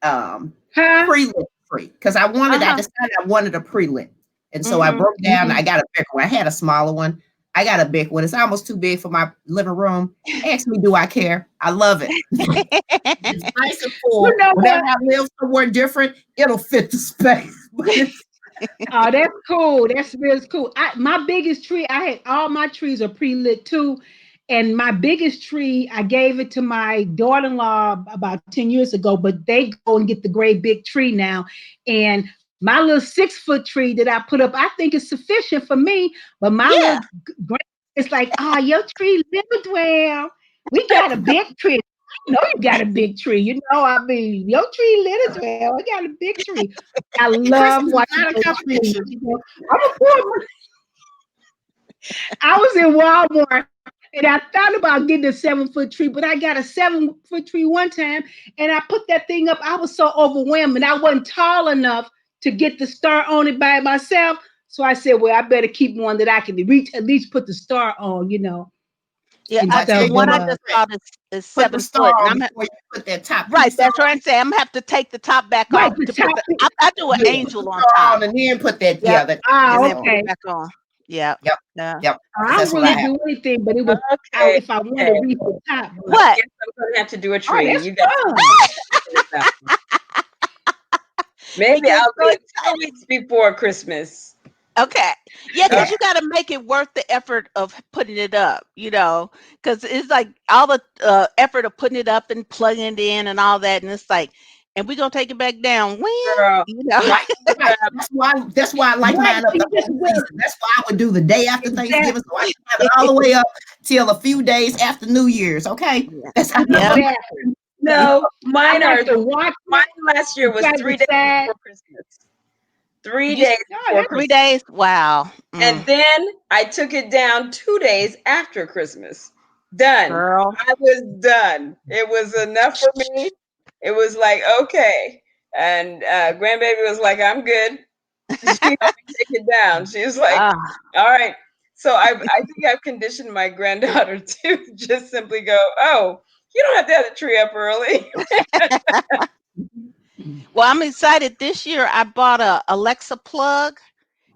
um Huh? pre-lit tree because I uh-huh. decided I wanted a pre-lit. And so I Mhm. broke down, I Mhm. got a bigger one. I had a smaller one. I got a big one. It's almost too big for my living room. Ask me, do I care? I love it. It's nice and You full. know Whenever what? I live somewhere different, it'll fit the space. But it's Oh, that's cool. That's really cool. My biggest tree, I had all my trees are pre-lit too. And my biggest tree, I gave it to my daughter-in-law about 10 years ago, but they go and get the great big tree now. And my little 6 foot tree that I put up, I think is sufficient for me. But my Yeah. little, it's like, oh, your tree lived well. We got a big tree. I know you got a big tree. You know, I mean, your tree lit as well. We got a big tree. I love Christmas is watching not a those trees. competition. You know, I'm a poor. I was in Walmart and I thought about getting a 7 foot tree, but I got a 7 foot tree one time and I put that thing up. I was so overwhelmed and I wasn't tall enough to get the star on it by myself. So I said, well, I better keep one that I can reach, at least put the star on, Yeah, and Well, I tell the stuff. you one But I what, just bought is put the 7 foot, star and on before you put that top right. piece on. That's what I'm saying. I'm gonna have to take the top back right, off the to put top. the. I do an Yeah, put the angel on star top. on and then put that, Yep, yeah, that top Ah, and piece then put on. it okay. back on. Yep. Yep, Yeah. yep, because I that's don't what I really have. do anything, but it was Okay, if I wanted okay. to reach the top. I But What? guess I'm gonna have to do a oh, tree. that's You got something fun. about me. Maybe He gets I'll so do it excited. 2 weeks before Christmas. Okay. Yeah, All because Yeah. you got to make it worth the effort of putting it up, because it's like all the effort of putting it up and plugging it in and all that. And it's like, and we're going to take it back down when, girl, you know? my Right, right. That's why I like Right. mine So up you the just whole wear season. That's why I would do the day after Thanksgiving, so I exactly, can have it all the way up till a few days after New Year's. Okay, Yeah. that's how I Yep. do exactly. it. no, I mine are like to watch mine it last year and was try to 3 days decide. before Christmas. 3 You, days Oh, before that's 3 days. Christmas. Wow. And then I took it down 2 days after Christmas. Done. Girl. I was done. It was enough for me. It was like, okay. And grandbaby was like, I'm good. She helped me take it down. She was like, Ah, all right. So I think I've conditioned my granddaughter to just simply go, oh, you don't have to have the tree up early. well, I'm excited. This year I bought a Alexa plug.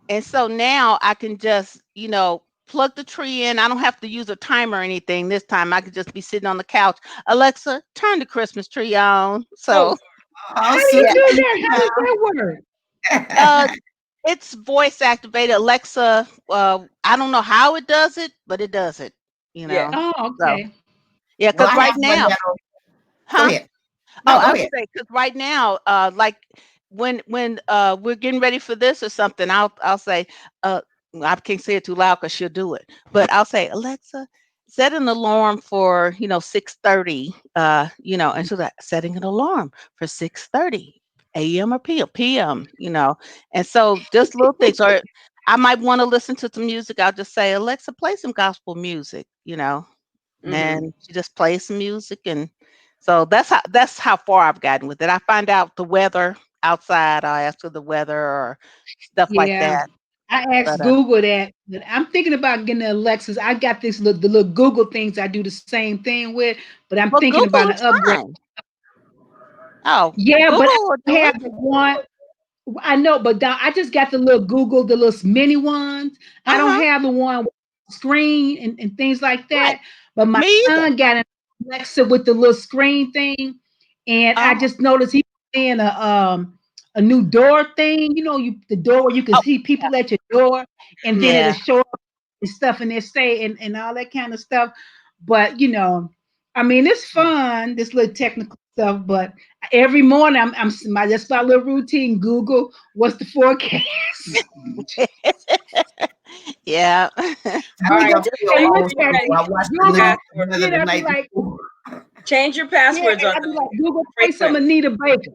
And so now I can just, plug the tree in. I don't have to use a timer or anything this time. I could just be sitting on the couch. Alexa, turn the Christmas tree on. Oh, So, how Oh, do you yeah, Susan do beat that? you How does that work? uh, now. it's voice activated. Alexa, I don't know how it does it, but it does it, you yeah. know. Oh, So, okay. yeah, Well, because I right have one now, that'll go huh? ahead. Oh, No, I go was ahead. gonna say because right now, like when we're getting ready for this or something, I'll say, well, I can't say it too loud because she'll do it. But I'll say, Alexa, set an alarm for 6:30. And so that setting an alarm for 6:30 a.m. or p.m. And so just little things, or I might want to listen to some music. I'll just say, Alexa, play some gospel music. Hmm. And she just plays some music, and so that's how far I've gotten with it. I find out the weather outside. I ask for the weather or stuff like Yeah. that. I But asked Google that, but I'm thinking about getting the Alexas. I got the little Google things I do the same thing with, but I'm well, thinking Google about an is upgrade. fine. Oh, Yeah, but Google will I do it. have the one. I know, but I just got the little Google, the little mini ones. I don't Uh-huh. have the one with screen and things like Right. that. But my Me either. son got an Alexa with the little screen thing, and I Oh, just noticed he put in a new door thing. The door where you can oh, see people at your door, and then it'll yeah. show up and stuff and they say and all that kind of stuff. But I mean, it's fun, this little technical stuff, but every morning that's my little routine. Google, what's the forecast? Yeah. I All think right, I'm Google, just still and make look old sure you at school. it. I watched the change your Google, news passwords. weather then the I'd be night like, before. Change your yeah, passwords and on I'd be those like, Google, play some frequently. Anita Baker.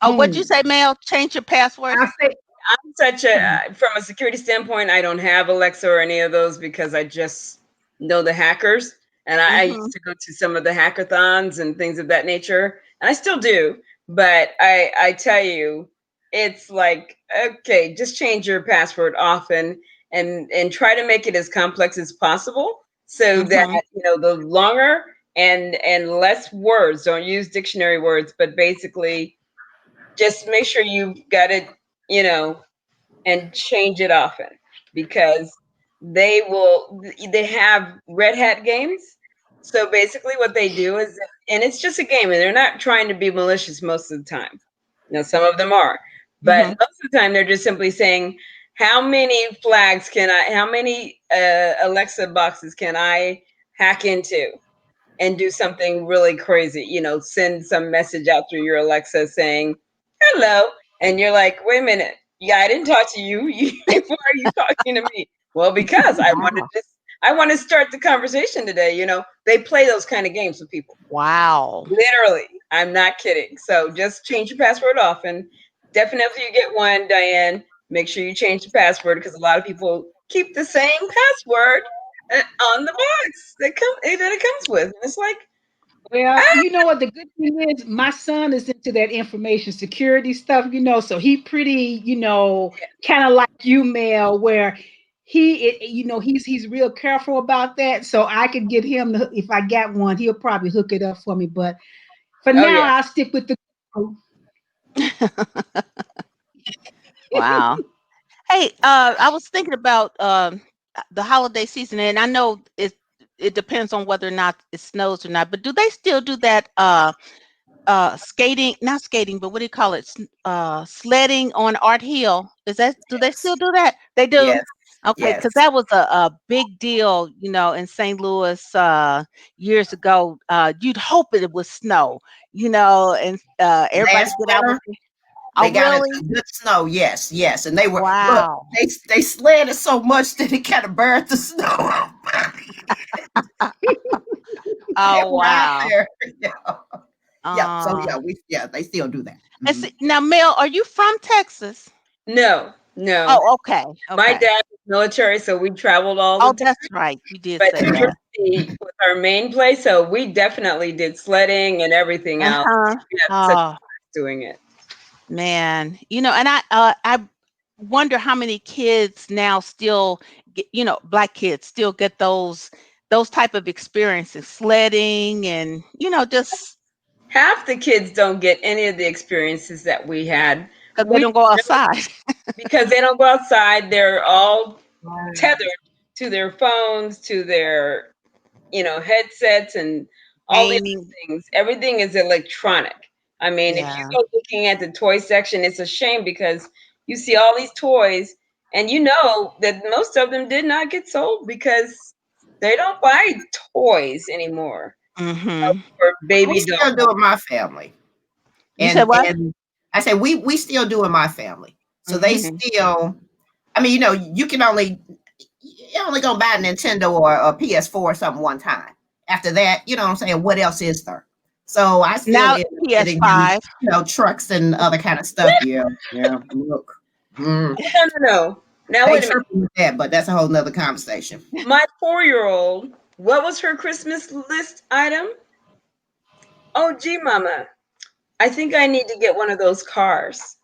Oh, what'd you Boom. say, Mel? Change your passwords? I say, I'm such a from a security standpoint, I don't have Alexa or any of those because I just know the hackers. And I Mm-hmm. used to go to some of the hackathons and things of that nature. And I still do. But I tell you, it's like, okay, just change your password often and try to make it as complex as possible so that, Mm-hmm. the longer and less words, don't use dictionary words, but basically just make sure you've got it, you know, and change it often because they have red hat games. So basically what they do is, and it's just a game and they're not trying to be malicious most of the time. Now some of them are, but Mm-hmm. most of the time they're just simply saying how many Alexa boxes can I hack into and do something really crazy, send some message out through your Alexa saying hello, and you're like, wait a minute, yeah, I didn't talk to you. Why are you talking to me? Well, because I wanted Wow. this. I want to start the conversation today. They play those kind of games with people. Wow. Literally, I'm not kidding. So just change your password often. Definitely, you get one, Diane. Make sure you change the password because a lot of people keep the same password on the box that it comes with. And it's like, Well, you know what the good thing is? My son is into that information security stuff, so he pretty, kind of like you, Mel, where he's real careful about that. So I could get him if I got one, he'll probably hook it up for me. But for oh now, yeah, I'll stick with the. Wow. Hey, I was thinking about the holiday season, and I know it depends on whether or not it snows or not. But do they still do that skating? Not skating, but what do you call it? Sledding on Art Hill. Do they Yes. still do that? They do. Yes. Okay, Yes. because that was a big deal, in St. Louis years ago. You'd hope it would snow, and everybody Last get out with winter, the. they Oh, got a really? good snow. Yes, yes. And they were look, Wow. they slid it so much that it kind of burned the snow. They Oh, were out wow. there. Yeah. Yeah. So Uh, they still do that. and Mhm. see, now, Mel, are you from Texas? no, no. Oh, okay, My okay. dad was military, so we traveled all the Oh, time. that's right. You did But say New that. Jersey was our main place, so we definitely did sledding and everything else. Uh-huh. We had such Oh, fun doing it. man. And I wonder how many kids now still get, black kids still get those type of experiences, sledding and, just Half the kids don't get any of the experiences that we had. because they We don't go outside. because they don't go outside. They're all tethered to their phones, to their headsets and all the other Gaming. things. Everything is electronic. I mean, if you Yeah. go looking at the toy section, it's a shame because you see all these toys and you know that most of them did not get sold because they don't buy toys anymore Mm-hmm. for We baby still do dolls. it in my family. You said what? And I say we still do in my family. So they Mm-hmm. still, I mean, you only gonna buy a Nintendo or a PS4 or something one time. After that, you know what I'm saying? What else is there? So I still Now end up getting in, PS5. trucks and other kind of stuff. Yeah, yeah. Look, No, no, no. Now they wait a minute. tripping with that, but that's a whole nother conversation. My 4-year-old, what was her Christmas list item? Oh, gee, Mama, I think I need to get one of those cars.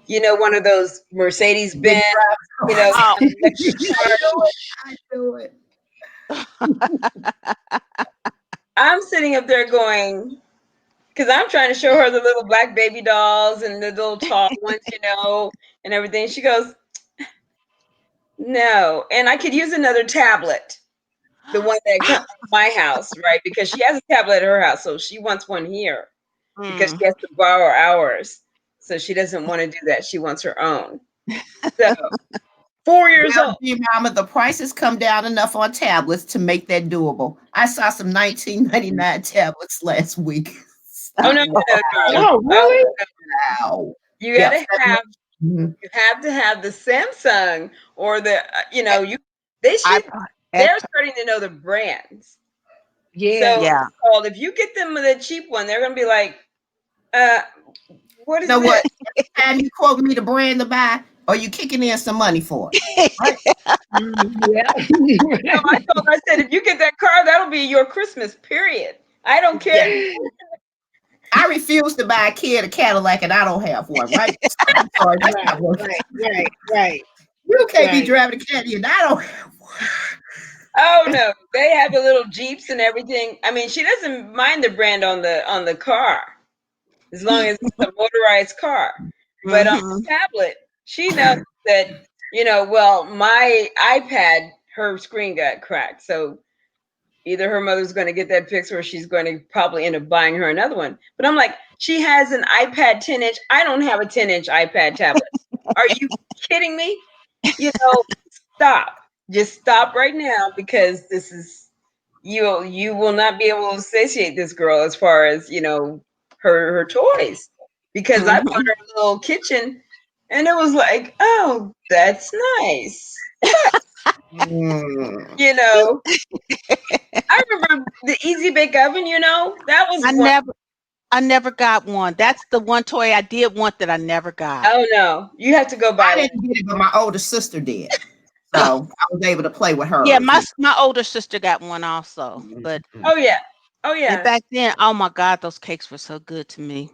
One of those Mercedes Big Benz, drive. Oh. electric I car. do it. I do it. I'm sitting up there going, because I'm trying to show her the little black baby dolls and the little tall ones, and everything. She goes, no. And I could use another tablet, the one that comes to my house, right? Because she has a tablet at her house, so she wants one here because Mm. she has to borrow ours. So she doesn't want to do that. She wants her own. So 4 years Well, old. dear mama, the prices come down enough on tablets to make that doable. I saw some 1999 tablets last week. Oh no, no, no, darling. Oh, Oh, really? Wow. you Yeah. gotta have Mhm. you have to have the Samsung or the you they should iPod. they're starting to know the brands. Yeah. So Yeah. it's called if you get them with a cheap one, they're gonna be like, uh, what You is know this? what? Every time you quote me the brand to buy, are you kicking in some money for it? Right? Yeah. No, I told her, I said, if you get that car, that'll be your Christmas, period. I don't care. Yeah. I refuse to buy a kid a Cadillac and I don't have one, right? I'm sorry, that's Right, not working. right. You can't be Right. driving a Caddy and I don't have one. Oh no, they have the little Jeeps and everything. I mean, she doesn't mind the brand on the car as long as it's a motorized car. But on Mm-hmm. the tablet, she knows that, well, my iPad, her screen got cracked. So either her mother's going to get that fixed or she's going to probably end up buying her another one. But I'm like, she has an iPad 10-inch. I don't have a 10-inch iPad tablet. Are you kidding me? Stop. Just stop right now because this is you will not be able to satiate this girl as far as her toys because I bought Mm-hmm. her a little kitchen and it was like, oh, that's nice. Mm. You know, I remember the Easy Bake Oven. You know, that was one. I never got one. That's the one toy I did want that I never got. Oh no, you have to go buy I one. didn't get it, but my older sister did. So I was able to play with Yeah, hers. my older sister got one also. But Oh yeah, oh and yeah. back then, oh my God, those cakes were so good to me.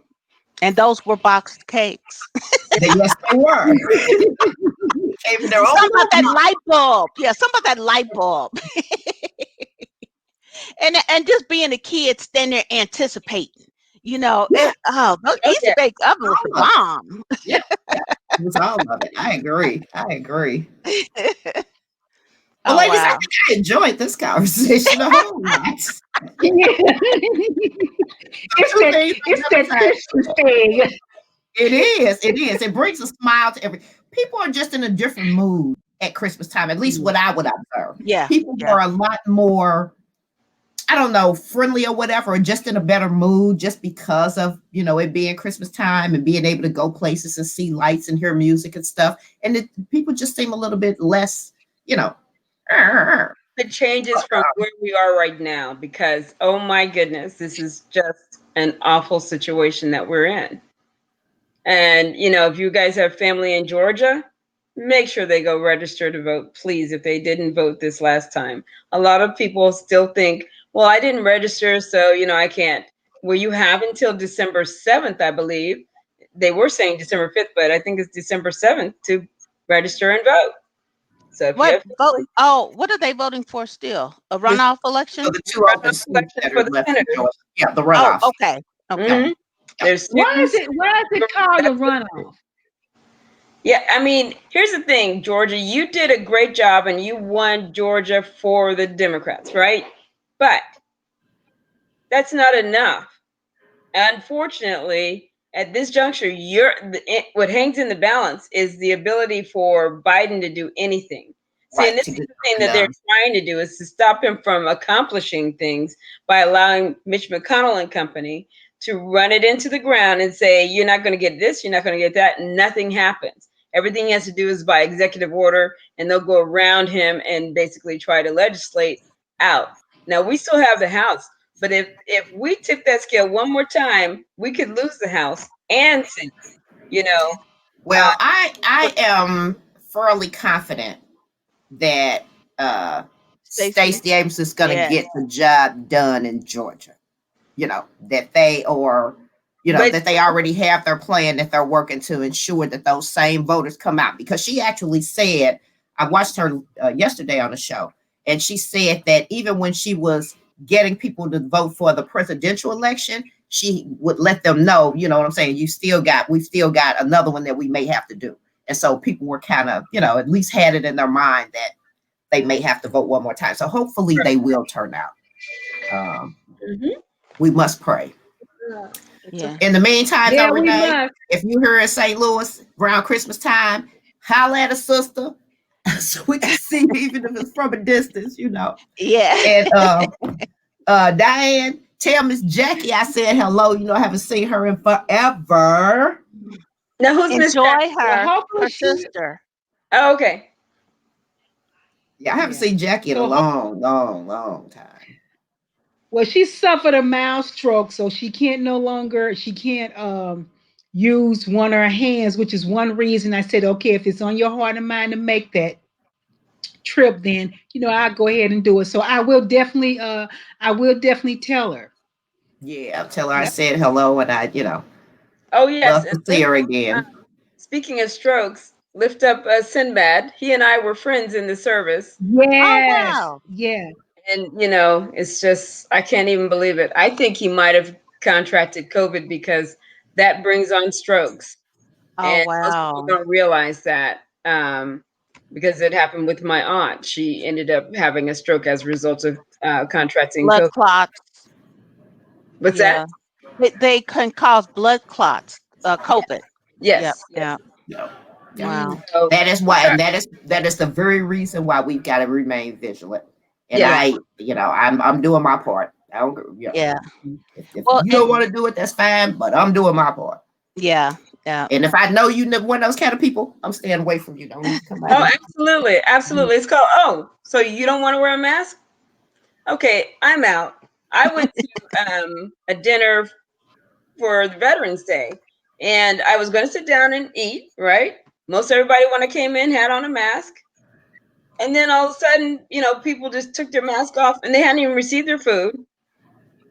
And those were boxed cakes. Yes, they were. Came in their own Something about that little light bulb. Yeah, something about that light bulb. And just being a kid standing there anticipating. Yeah. Those Oh Easy yeah. Bake Oven was the All of it. bomb. Yeah, yeah. It was all of it. I agree. I agree. Well, Oh ladies, I wow. think I enjoyed this conversation a whole lot. It's Two that things I it's never that said. Christmas thing. It is. It is. It brings a smile to every. People are just in a different mood at Christmas time. At least what I would observe. Yeah. People Yeah. are a lot more, I don't know, friendly or whatever, or just in a better mood just because of, it being Christmas time and being able to go places and see lights and hear music and stuff. And people just seem a little bit less, It changes from where we are right now because oh my goodness, this is just an awful situation that we're in. And if you guys have family in Georgia, make sure they go register to vote, please, if they didn't vote this last time. A lot of people still think, well, I didn't register, so I can't. Well, you have until December 7th, I believe. They were saying December 5th, but I think it's December 7th to register and vote. So if you What have vote? family, Oh, what are they voting for still? A this runoff So election? the two open runoff seats election that for are the left in senator. Georgia. Yeah, the Oh, runoff. okay. Okay. Mhm. There's Why is students. it called a runoff? Yeah, I mean, here's the thing, Georgia, you did a great job and you won Georgia for the Democrats, right? But that's not enough. Unfortunately, at this juncture, what hangs in the balance is the ability for Biden to do anything. See, and Right. this To is get the thing that they're done. trying to do is to stop him from accomplishing things by allowing Mitch McConnell and company to run it into the ground and say, you're not going to get this, you're not going to get that, and nothing happens. Everything he has to do is by executive order, and they'll go around him and basically try to legislate out. Now, we still have the House. But if we tip that scale one more time, we could lose the House and Senate. You know, uh, Well, I am fairly confident that Stacey. Stacey Abrams is going to Yes. get the job done in Georgia. That they are, but that they already have their plan that they're working to ensure that those same voters come out. Because she actually said, I watched her yesterday on the show, and she said that even when she was getting people to vote for the presidential election, she would let them know, you know what I'm saying? We've still got another one that we may have to do. And so people were kind of, at least had it in their mind that they may have to vote one more time. So hopefully they will turn out. Mhm. We must pray. Yeah. In the meantime, though, Yeah, we Renee, must. if you here in St. Louis around Christmas time, holla at a sister so we can see, even if it's from a distance, Yeah. And Diane, tell Miss Jackie I said hello. I haven't seen her in forever. Now who's Miss Enjoy Jack? Well, her. hopefully Her sister. Oh, okay. Yeah, I haven't seen Jackie in a So long, long, long time. well, she suffered a mild stroke, so she can't use one of her hands, which is one reason I said, okay, if it's on your heart and mind to make that trip, then I'll go ahead and do it. So I will definitely tell her. Yeah, tell her I Yep. said hello, and I, Oh yes. love And to see her again. speaking of strokes, lift up Sinbad. He and I were friends in the service, Oh Yes. wow. Yeah. and it's just I can't even believe it. I think he might have contracted COVID because that brings on strokes. Oh And most people wow. don't realize that because it happened with my aunt. She ended up having a stroke as a result of contracting Blood COVID. clots. What's that? Yeah. They can cause blood clots. COVID. Yep. Yes, yes. Yeah. Yeah. Wow. So, That is why, and that is the very reason why we've got to remain vigilant. And yeah. Yeah. I'm doing my part. I don't, Yeah. if Well, you and don't want to do it, that's fine. But I'm doing my part. yeah. Yeah. And if I know you one of those kind of people, I'm staying away from you. Don't need to come out Oh, here. absolutely, absolutely. It's called. Oh, so you don't want to wear a mask? Okay, I'm out. I went to a dinner for the Veterans Day, and I was going to sit down and eat. Right, most everybody when I came in had on a mask, and then all of a sudden, people just took their mask off, and they hadn't even received their food.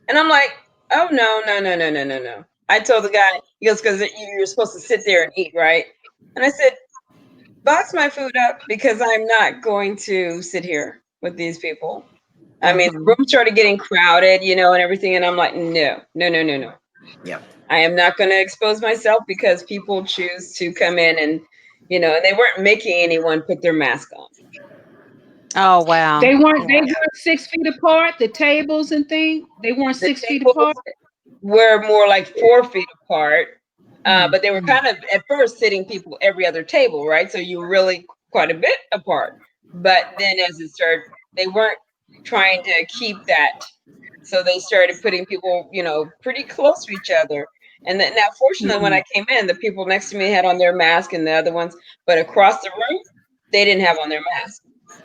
And I'm like, oh no, no, no, no, no, no, no. I told the guy, he goes, because you're supposed to sit there and eat, right? And I said, box my food up because I'm not going to sit here with these people. I mean, the room started getting crowded, and everything. And I'm like, no, no, no, no, no. Yep. I am not going to expose myself because people choose to come in and, and they weren't making anyone put their mask on. Oh wow. They weren't 6 feet apart. The tables and things, they weren't The 6 feet tables apart. were more like 4 feet apart, but they were kind of at first sitting people every other table, right? So you were really quite a bit apart. But then as it started, they weren't trying to keep that. So they started putting people, pretty close to each other. And then now, fortunately, when I came in, the people next to me had on their mask and the other ones, but across the room, they didn't have on their mask.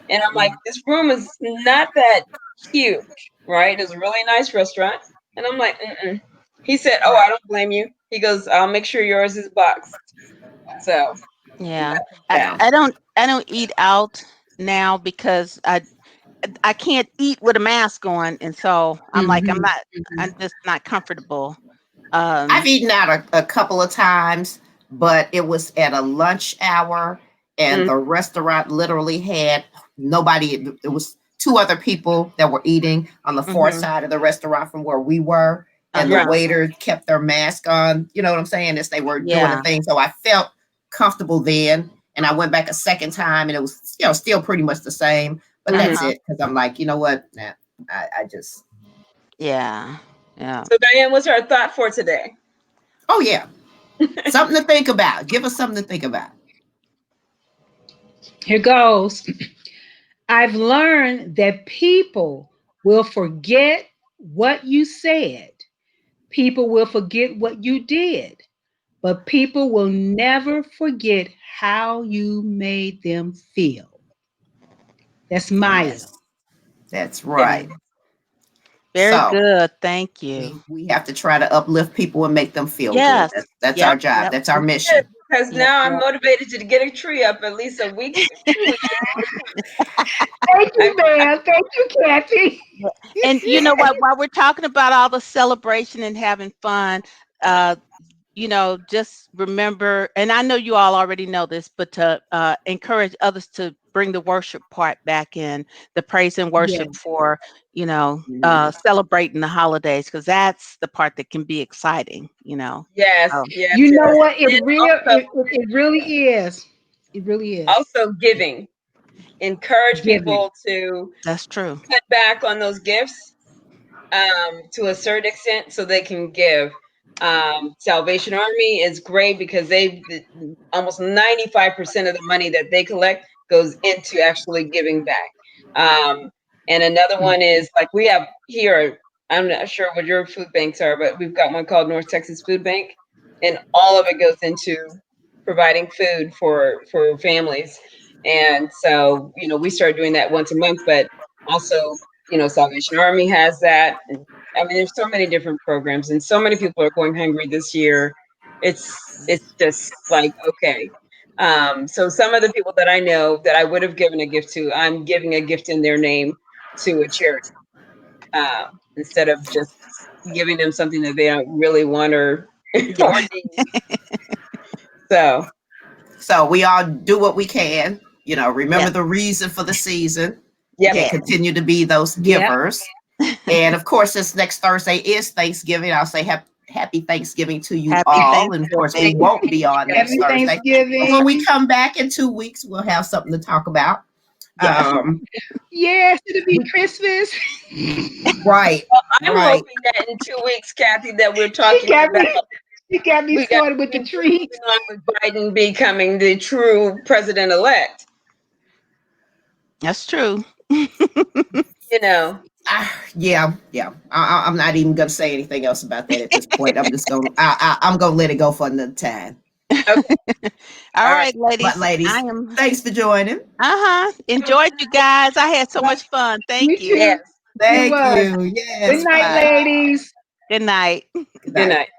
And I'm like, this room is not that huge, right? It's a really nice restaurant. And I'm like, mm-mm. He said, oh, I don't blame you. He goes, I'll make sure yours is boxed. So Yeah. Yeah. I don't eat out now because I can't eat with a mask on, and so I'm like I'm just not comfortable. I've eaten out a couple of times, but it was at a lunch hour, and the restaurant literally had nobody. It was two other people that were eating on the far side of the restaurant from where we were, and the waiter kept their mask on. You know what I'm saying? As they were doing the thing, so I felt comfortable then. And I went back a second time, and it was still pretty much the same. But that's it, because I'm like, you know what? Nah, I just Yeah. So Diane, what's our thought for today? Oh yeah. Something to think about. Give us something to think about. Here goes. I've learned that people will forget what you said. People will forget what you did, but people will never forget how you made them feel. That's Maya. Yes, that's right. Very So good. Thank you. we have to try to uplift people and make them feel good. Yes. That's our job. That's our mission. Because now I'm motivated to get a tree up at least a week, 2 weeks. Thank you, ma'am. Thank you, Kathy. And you know what? While we're talking about all the celebration and having fun, just remember, and I know you all already know this, but to encourage others to bring the worship part back in, the praise and worship for, celebrating the holidays, because that's the part that can be exciting, Yes, So, yes. You know yes. what? And also, It really is. It really is. also giving. Encourage Giving. people to that's true. cut back on those gifts to a certain extent so they can give. Salvation Army is great because almost 95% of the money that they collect goes into actually giving back. And another one is like we have here, I'm not sure what your food banks are, but we've got one called North Texas Food Bank, and all of it goes into providing food for families. And so, we started doing that once a month, but also, Salvation Army has that. And, I mean, there's so many different programs, and so many people are going hungry this year. It's just like, okay. So some of the people that I know that I would have given a gift to, I'm giving a gift in their name to a charity instead of just giving them something that they don't really want or need. So we all do what we can. Remember the reason for the season. Yeah. Continue to be those givers. And of course, this next Thursday is Thanksgiving. I'll say happy Thanksgiving to you all. And of course, we won't be on next Thursday. Thanksgiving. When we come back in 2 weeks, we'll have something to talk about. Yes, it'll be Christmas. Right. Well, I'm hoping that in 2 weeks, Kathy, that we're talking about. You got me started with the tree. On with Biden becoming the true president-elect. That's true. Yeah. I'm not even gonna say anything else about that at this point. I'm just gonna I'm gonna let it go for another time. Okay. All All right, right. ladies. Ladies, I am. thanks for joining. Enjoyed you guys. I had so much fun. Me Thank you. too. Yes. It Thank was. you. Good Yes. night, Bye. ladies. Good night. Good Good night. night.